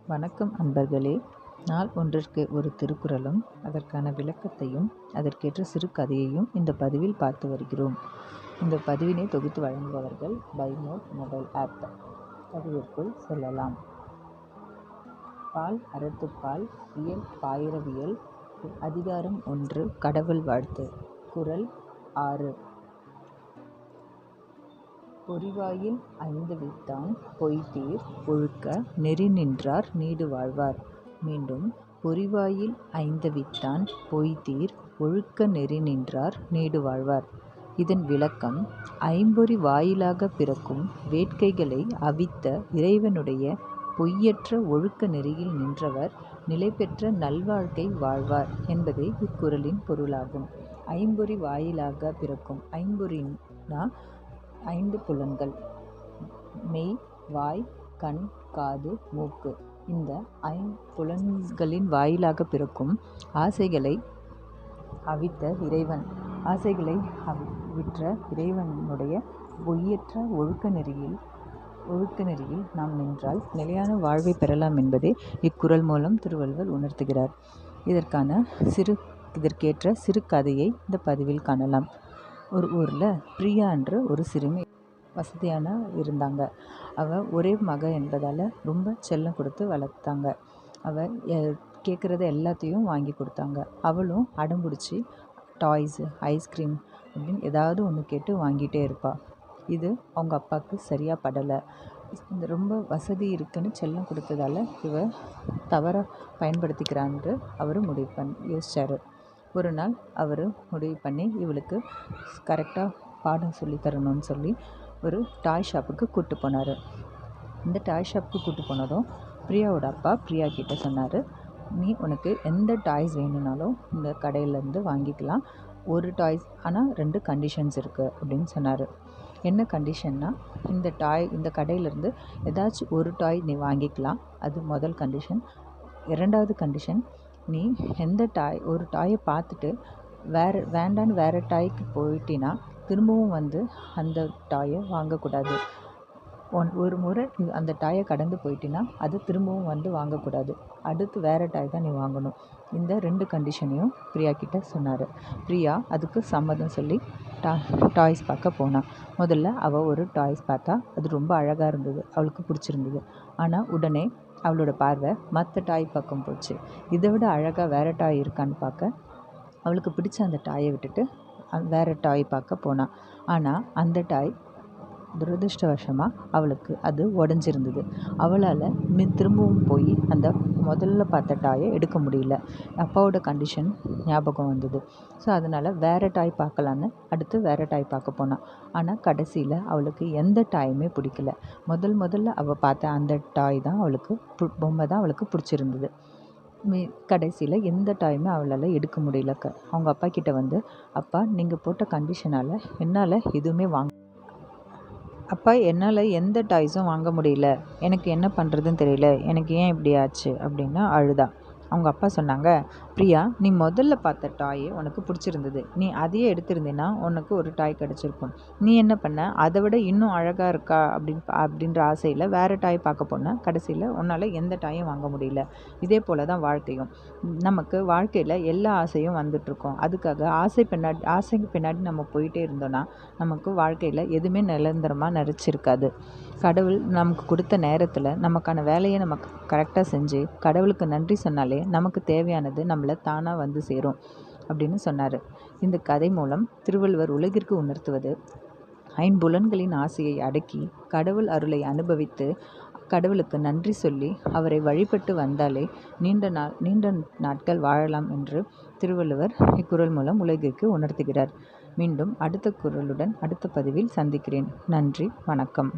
வணக்கம் அன்பர்களே. நாள் ஒன்றிற்கு ஒரு திருக்குறளும் அதற்கான விளக்கத்தையும் அதற்கேற்ற சிறு கதையையும் இந்த பதிவில் பார்த்து வருகிறோம். இந்த பதிவினை தொகுத்து வழங்குபவர்கள் பைமோட் மொபைல் ஆப். பதிவிற்குள் செல்லலாம். பால் அறத்துப்பால் இயல் பாயிரவியல் அதிகாரம் 1 கடவுள் வாழ்த்து. குறள் 6. பொறிவாயில் ஐந்தவித்தான் பொய்தீர் ஒழுக்க நெறி நின்றார் நீடு வாழ்வார். மீண்டும், பொறிவாயில் ஐந்தவித்தான் பொய்தீர் ஒழுக்க நெறி நின்றார் நீடு வாழ்வார். இதன் விளக்கம்: ஐம்பொறி வாயிலாக பிறக்கும் வேட்கைகளை அவித்த இறைவனுடைய பொய்யற்ற ஒழுக்க நெறியில் நின்றவர் நிலை பெற்ற நல்வாழ்க்கை வாழ்வார் என்பதே இக்குறளின் பொருளாகும். ஐம்பொறி வாயிலாக பிறக்கும். ஐம்பொறினா 5 புலன்கள்: மெய், வாய், கண், காது, மூக்கு. இந்த 5 புலன்களின் வாயிலாக பிறக்கும் ஆசைகளை அவித்த இறைவன், ஆசைகளை விற்ற இறைவனுடைய பொய்யற்ற ஒழுக்க நெறியில் நாம் நின்றால் நிலையான வாழ்வை பெறலாம் என்பதே இக்குறள் மூலம் திருவள்ளுவர் உணர்த்துகிறார். இதற்கேற்ற சிறு கதையை இந்த பதிவில் காணலாம். ஒரு ஊரில் பிரியா என்ற ஒரு சிறுமி வசதியான இருந்தாங்க. அவள் ஒரே மக என்பதால் ரொம்ப செல்லம் கொடுத்து வளர்த்தாங்க. அவள் கேட்குறத எல்லாத்தையும் வாங்கி கொடுத்தாங்க. அவளும் அடம்பிடிச்சி டாய்ஸு, ஐஸ்கிரீம் அப்படின்னு ஏதாவது ஒன்று கேட்டு வாங்கிட்டே இருப்பாள். இது அவங்க அப்பாவுக்கு சரியாக படலை. ரொம்ப வசதி இருக்குன்னு செல்லம் கொடுத்ததால் இவ தவறாக பயன்படுத்திக்கிறான்னு அவர் யோசித்தார். ஒரு நாள் அவர் முடிவு பண்ணி இவளுக்கு கரெக்டாக பாடம் சொல்லி தரணும்னு சொல்லி ஒரு டாய் ஷாப்புக்கு கூப்பிட்டு போனார். இந்த டாய் ஷாப்புக்கு கூப்பிட்டு போனதும் பிரியாவோட அப்பா பிரியா கிட்ட சொன்னார், நீ உனக்கு எந்த டாய்ஸ் வேணும்னாலும் இந்த கடையிலேருந்து வாங்கிக்கலாம். ஒரு டாய்ஸ் ஆனால் 2 கண்டிஷன்ஸ் இருக்குது அப்படின்னு சொன்னார். என்ன கண்டிஷன்னா, இந்த கடையிலேருந்து ஏதாச்சும் ஒரு டாய் நீ வாங்கிக்கலாம், அது முதல் கண்டிஷன். 2வது கண்டிஷன், நீ ஒரு டாயை பார்த்துட்டு வேண்டான்னு வேறு டாய்க்கு போயிட்டினா திரும்பவும் வந்து அந்த டாயை வாங்கக்கூடாது. ஒரு முறை அந்த டாயை கடந்து போயிட்டினா அது திரும்பவும் வந்து வாங்கக்கூடாது. அடுத்து வேறு டாய் தான் நீ வாங்கணும். இந்த 2 கண்டிஷனையும் பிரியா கிட்ட சொன்னார். பிரியா அதுக்கு சம்மதம் சொல்லி டாய்ஸ் பார்க்க போனான். முதல்ல அவள் ஒரு டாய்ஸ் பார்த்தா. அது ரொம்ப அழகாக இருந்தது, அவளுக்கு பிடிச்சிருந்தது. ஆனால் உடனே அவளோட பார்வை மற்ற டாய் பக்கம் போச்சு. இதை விட அழகாக வேறு டாய் இருக்கான்னு பார்க்க அவளுக்கு பிடிச்ச அந்த டாயை விட்டுட்டு வேறு டாய் பார்க்க போனான். ஆனால் அந்த டாய் துரதிர்ஷ்டவசமாக அவளுக்கு அது உடஞ்சிருந்தது. அவளால் திரும்பவும் போய் அந்த முதல்ல பார்த்த டாயை எடுக்க முடியல. அப்பாவோட கண்டிஷன் ஞாபகம் வந்தது. ஸோ அதனால் வேறு டாய் பார்க்கலான்னு அடுத்து வேறு டாய் பார்க்க போனான். ஆனால் கடைசியில் அவளுக்கு எந்த டாயுமே பிடிக்கல. முதல்ல அவள் பார்த்த அந்த டாய் தான் பொம்மை தான் அவளுக்கு பிடிச்சிருந்தது. கடைசியில் எந்த டாயுமே அவளால் எடுக்க முடியல. அவங்க அப்பா கிட்ட வந்து, அப்பா, நீங்கள் போட்ட கண்டிஷனால் என்னால் எதுவுமே என்னால் எந்த டாய்ஸும் வாங்க முடியல. எனக்கு என்ன பண்ணுறதுன்னு தெரியல. எனக்கு ஏன் இப்படி ஆச்சு அப்படின்னு அழுதா. அவங்க அப்பா சொன்னாங்க, பிரியா, நீ முதல்ல பார்த்த டாயே உனக்கு பிடிச்சிருந்தது. நீ அதையே எடுத்திருந்தீன்னா உனக்கு ஒரு டாய் கிடச்சிருக்கும். நீ என்ன பண்ண, அதை விட இன்னும் அழகாக இருக்கா அப்படின்ற ஆசையில் வேறு டாய் பார்க்க போன. கடைசியில் உன்னால் எந்த டாயும் வாங்க முடியல. இதே போல் தான் வாழ்க்கையும். நமக்கு வாழ்க்கையில் எல்லா ஆசையும் வந்துட்டுருக்கோம். அதுக்காக ஆசைக்கு பின்னாடி நம்ம போயிட்டே இருந்தோன்னா நமக்கு வாழ்க்கையில் எதுவுமே நிரந்தரமாக நினச்சிருக்காது. கடவுள் நமக்கு கொடுத்த நேரத்தில் நமக்கான வேலையை நமக்கு கரெக்டாக செஞ்சு கடவுளுக்கு நன்றி சொன்னாலே நமக்கு தேவையானது நம்மளை தானாக வந்து சேரும் அப்படின்னு சொன்னார். இந்த கதை மூலம் திருவள்ளுவர் உலகிற்கு உணர்த்துவது, ஐம்புலன்களின் ஆசையை அடக்கி கடவுள் அருளை அனுபவித்து கடவுளுக்கு நன்றி சொல்லி அவரை வழிபட்டு வந்தாலே நீண்ட நாட்கள் வாழலாம் என்று திருவள்ளுவர் இக்குறள் மூலம் உலகிற்கு உணர்த்துகிறார். மீண்டும் அடுத்த குறளுடன் அடுத்த பதிவில் சந்திக்கிறேன். நன்றி, வணக்கம்.